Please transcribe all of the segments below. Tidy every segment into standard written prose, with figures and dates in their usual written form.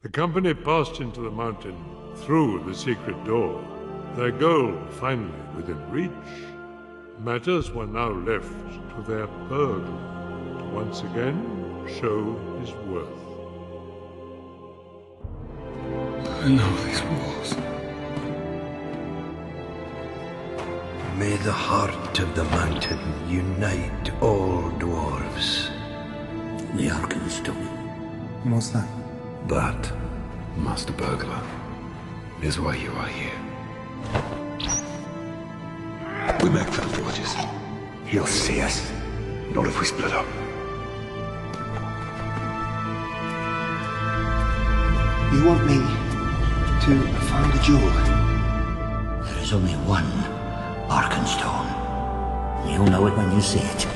The company passed into the mountain through the secret door, their goal finally within reach. Matters were now left to their pearl to once again show his worth. I know these walls. May the heart of the mountain unite all dwarves. The Arkenstone. What's that? That, Master Burglar, is why you are here. We make fast Georges. He'll see us. Not if we split up. You want me to find a jewel? There is only one Arkenstone. You'll know it when you see it.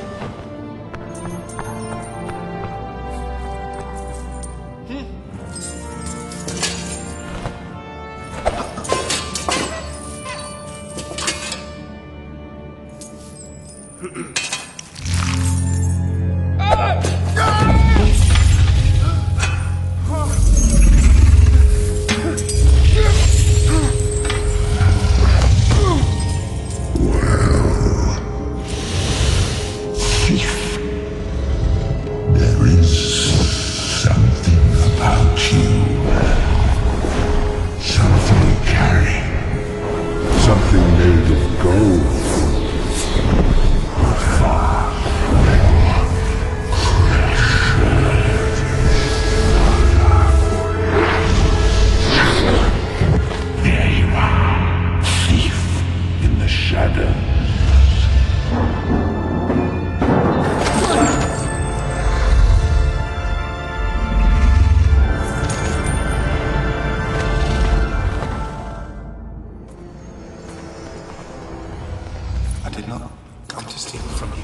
I did not come to steal from you.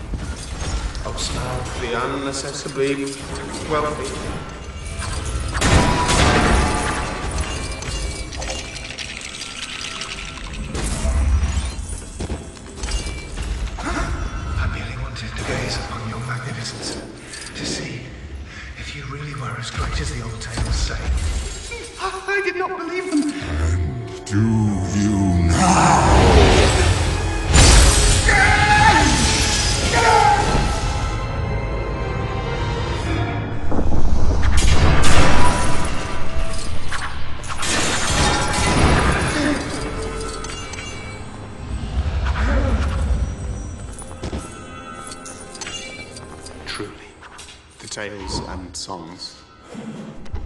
Oh, Smaug, the unaccessibly wealthy. I merely wanted to gaze upon your magnificence, to see if you really were as great as the old tales say. I did not believe them. And do you now? Truly, the tales and songs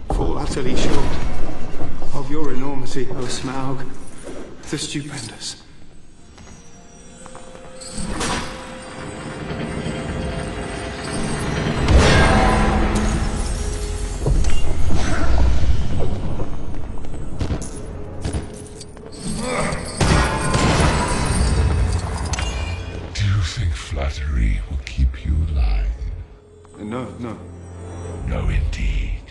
fall utterly short of your enormity, O Smaug, the stupendous. Do you think flattery will keep you alive? No, no. No, indeed.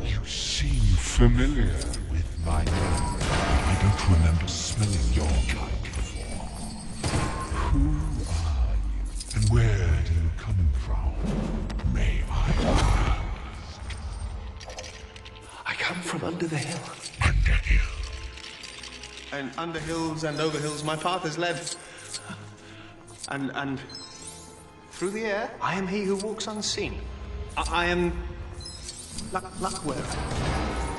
You seem familiar with my name. I don't remember smelling your kind before. Who are you? And where do you come from? May I ask? I come from under the hill. Underhill. And under hills and over hills my path has led. And through the air, I am he who walks unseen. I am luck wearer,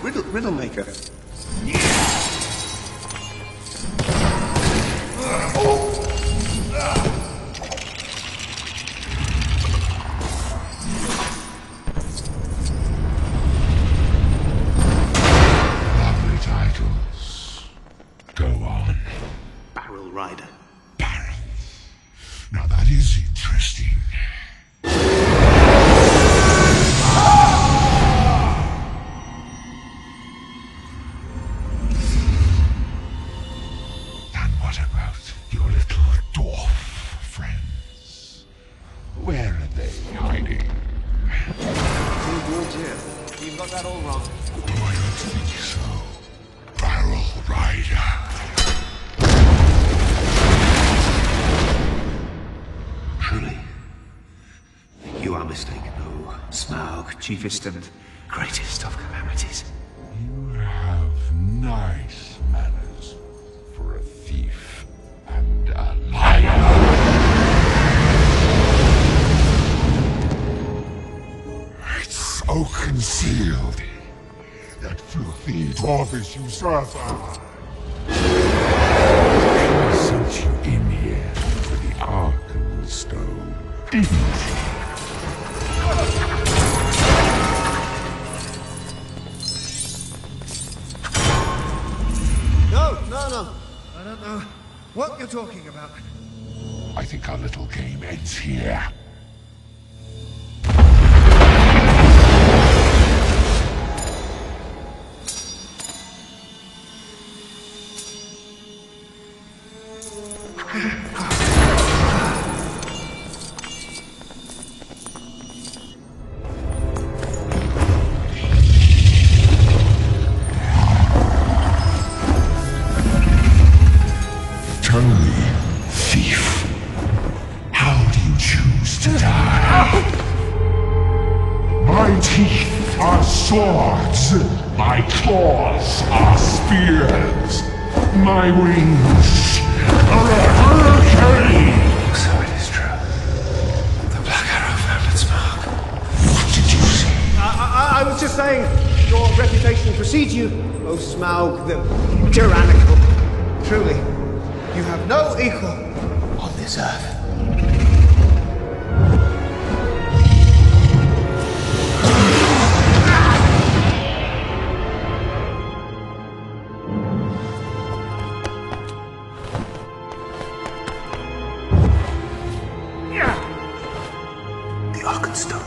riddle maker. Lovely titles. Go on. Barrel rider. Barrel. Now that is interesting. And what about your little dwarf friends? Where are they hiding? Oh dear, you've got that all wrong. Oh, I don't think so. Barrel rider. Truly. You are mistaken, O Smaug, chiefest and greatest of calamities. You have nice manners for a thief and a liar. It's so concealed, that filthy dwarfish usurper. He sent you in here for the Arkenstone, didn't he? No. I don't know what you're talking about. I think our little game ends here. Tell me, thief, how do you choose to die? My teeth are swords, my claws are spears, my wings are a hurricane! So it is true. The Black Arrow found its mark. What did you say? I was just saying, your reputation precedes you, O Smaug, the tyrannical. Truly, you have no equal on this earth. The Arkenstone.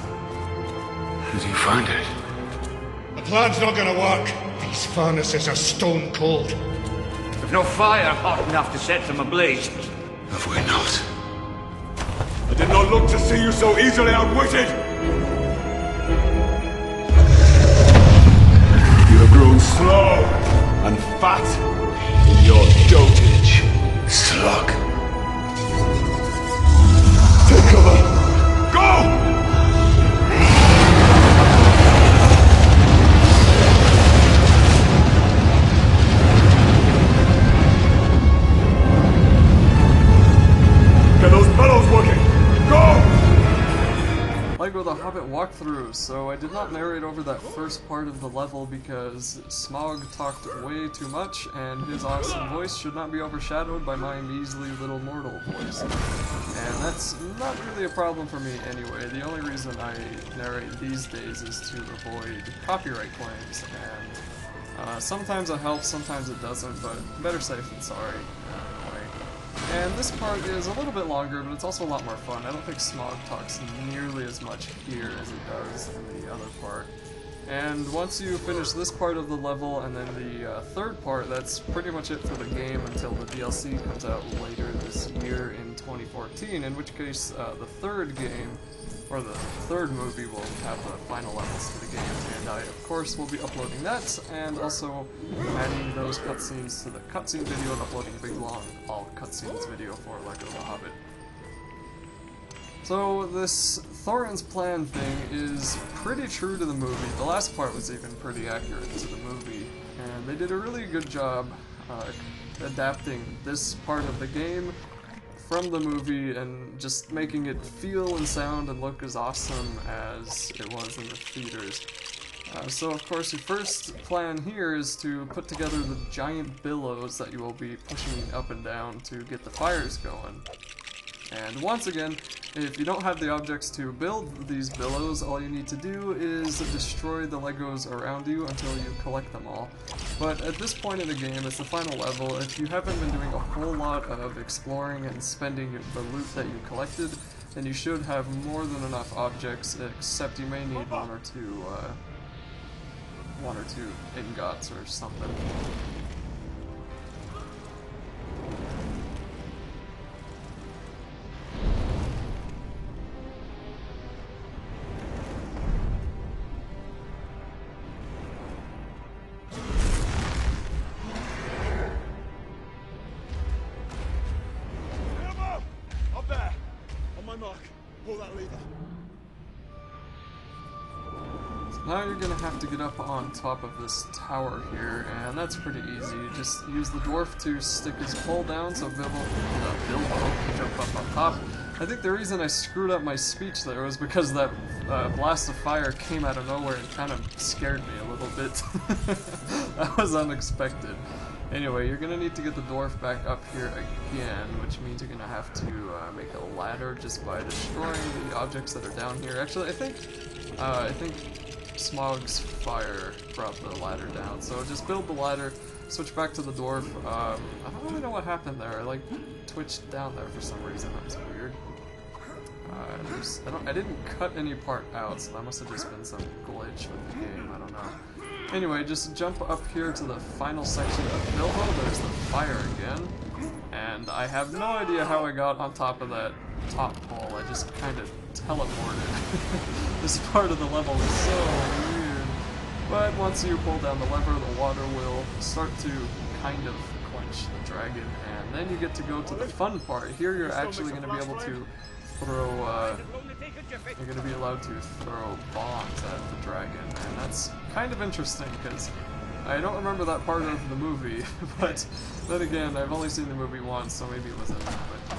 How did you find it? The plan's not gonna work. These furnaces are stone cold. We've no fire hot enough to set them ablaze. Have we not? I did not look to see you so easily outwitted! You have grown slow and fat in your dotage, slug. Take cover! Go! Get those bellows working! Go! LEGO The Hobbit walkthrough, so I did not narrate over that first part of the level because Smaug talked way too much and his awesome voice should not be overshadowed by my measly little mortal voice. And that's not really a problem for me anyway. The only reason I narrate these days is to avoid copyright claims, and sometimes it helps, sometimes it doesn't, but better safe than sorry. And this part is a little bit longer, but it's also a lot more fun. I don't think Smaug talks nearly as much here as he does in the other part. And once you finish this part of the level and then the third part, that's pretty much it for the game until the DLC comes out later this year in 2014, in which case the third game, or the third movie, will have the final levels to the game, and I of course will be uploading that, and also adding those cutscenes to the cutscene video and uploading a big long all cutscenes video for LEGO The Hobbit. So this Thorin's plan thing is pretty true to the movie. The last part was even pretty accurate to the movie, and they did a really good job adapting this part of the game from the movie and just making it feel and sound and look as awesome as it was in the theaters. So of course your first plan here is to put together the giant billows that you will be pushing up and down to get the fires going. And once again, if you don't have the objects to build these billows, all you need to do is destroy the Legos around you until you collect them all. But at this point in the game, it's the final level, if you haven't been doing a whole lot of exploring and spending the loot that you collected, then you should have more than enough objects, except you may need one or two ingots or something. Mark. Pull that lever. Now you're gonna have to get up on top of this tower here, and that's pretty easy. You just use the dwarf to stick his pole down so Bilbo can jump up on top. I think the reason I screwed up my speech there was because that blast of fire came out of nowhere and kind of scared me a little bit. That was unexpected. Anyway, you're gonna need to get the dwarf back up here again, which means you're gonna have to make a ladder just by destroying the objects that are down here. Actually, I think Smaug's fire brought the ladder down, so just build the ladder, switch back to the dwarf. I don't really know what happened there. I like twitched down there for some reason. That was weird. I didn't cut any part out, so that must have just been some glitch with the game. I don't know. Anyway, just jump up here to the final section of Bilbo. There's the fire again, and I have no idea how I got on top of that top pole. I just kind of teleported. This part of the level is so weird. But once you pull down the lever, the water will start to kind of quench the dragon, and then you get to go to the fun part. Here you're actually going to be able to throw, you're going to be allowed to throw bombs at the dragon, and that's kind of interesting because I don't remember that part of the movie, but then again, I've only seen the movie once, so maybe it was in it, but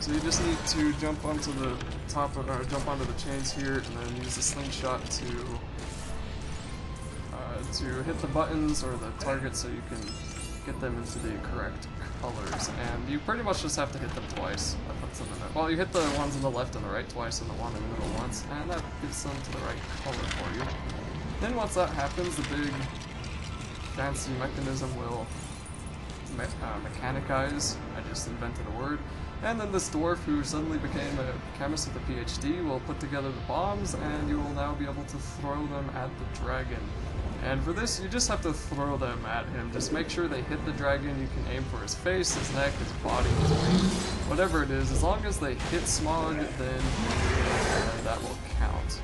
so you just need to jump onto the top of, or jump onto the chains here, and then use the slingshot to hit the buttons or the targets so you can get them into the correct colors. And you pretty much just have to hit them twice. That puts them in there. Well, you hit the ones on the left and the right twice, and the one in the middle once, and that gets them to the right color for you. Then once that happens, the big fancy mechanism will mechanicize. I just invented a word. And then this dwarf, who suddenly became a chemist with a PhD, will put together the bombs, and you will now be able to throw them at the dragon. And for this, you just have to throw them at him. Just make sure they hit the dragon. You can aim for his face, his neck, his body, his wing, whatever it is. As long as they hit Smaug, then that will count.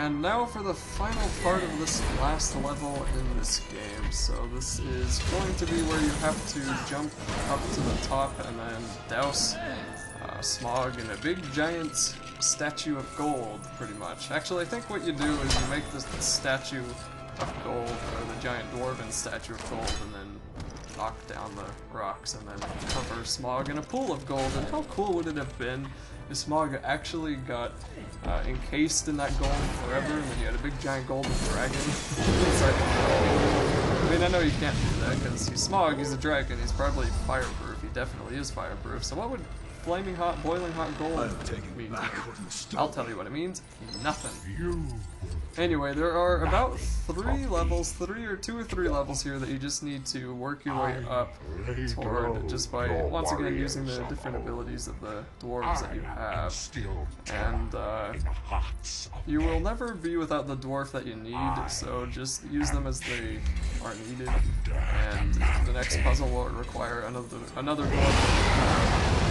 And now for the final part of this last level in this game. So this is going to be where you have to jump up to the top and then douse Smaug in a big giant statue of gold, pretty much. Actually, I think what you do is you make this statue of gold, or the giant dwarven statue of gold, and then knock down the rocks and then cover Smaug in a pool of gold. And how cool would it have been if Smaug actually got encased in that gold forever, and then you had a big giant golden dragon inside the gold? I mean, I know you can't do that because he's Smaug, he's a dragon, he's probably fireproof, he definitely is fireproof, so what would flaming hot, boiling hot gold mean? I'll tell you what it means. Nothing. Anyway, there are about 3 levels, 2 or 3 levels here that you just need to work your way up toward just by, once again, using the different abilities of the dwarves that you have. And you will never be without the dwarf that you need, so just use them as they are needed. And the next puzzle will require another dwarf.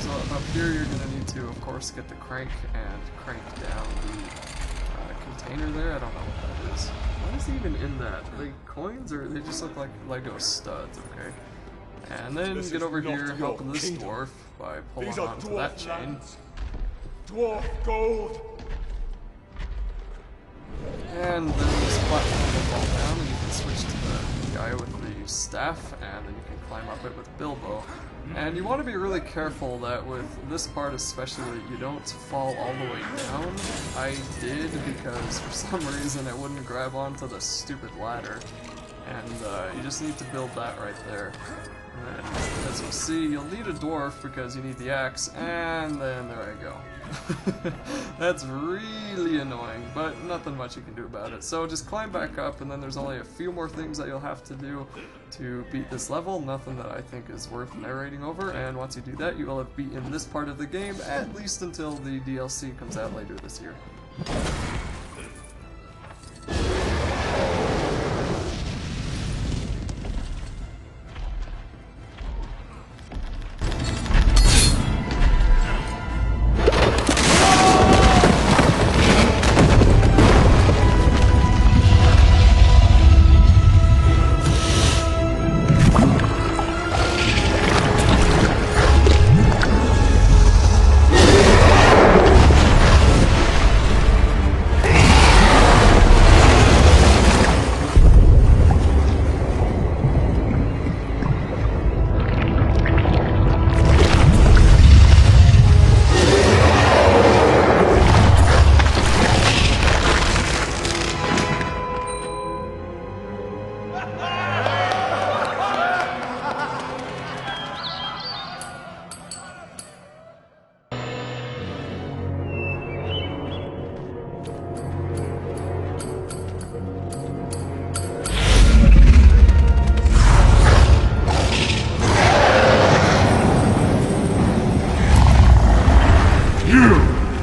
So up here you're going to need to, of course, get the crank and crank down the container there. I don't know what that is. What is even in that? Are they coins or they just look like Lego studs? Okay. And then get over here, help this dwarf by pulling onto that chain. Dwarf gold! And then this platform will fall down and you can switch to the guy with the staff and then you can climb up it with Bilbo. And you want to be really careful that with this part especially, you don't fall all the way down. I did because for some reason it wouldn't grab onto the stupid ladder. And you just need to build that right there. And as you'll see, you'll need a dwarf because you need the axe, and then there I go. That's really annoying, but nothing much you can do about it. So just climb back up, and then there's only a few more things that you'll have to do to beat this level. Nothing that I think is worth narrating over, and once you do that, you will have beaten this part of the game, at least until the DLC comes out later this year.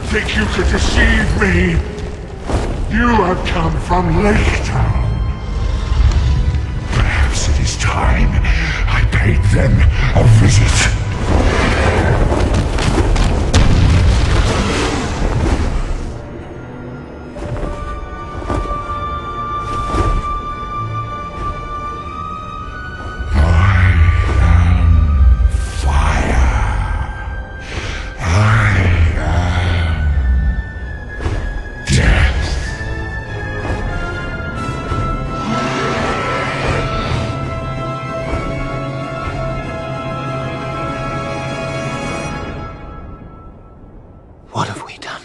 Think you could deceive me? You have come from Lake Town. Perhaps it is time I paid them a visit. What have we done?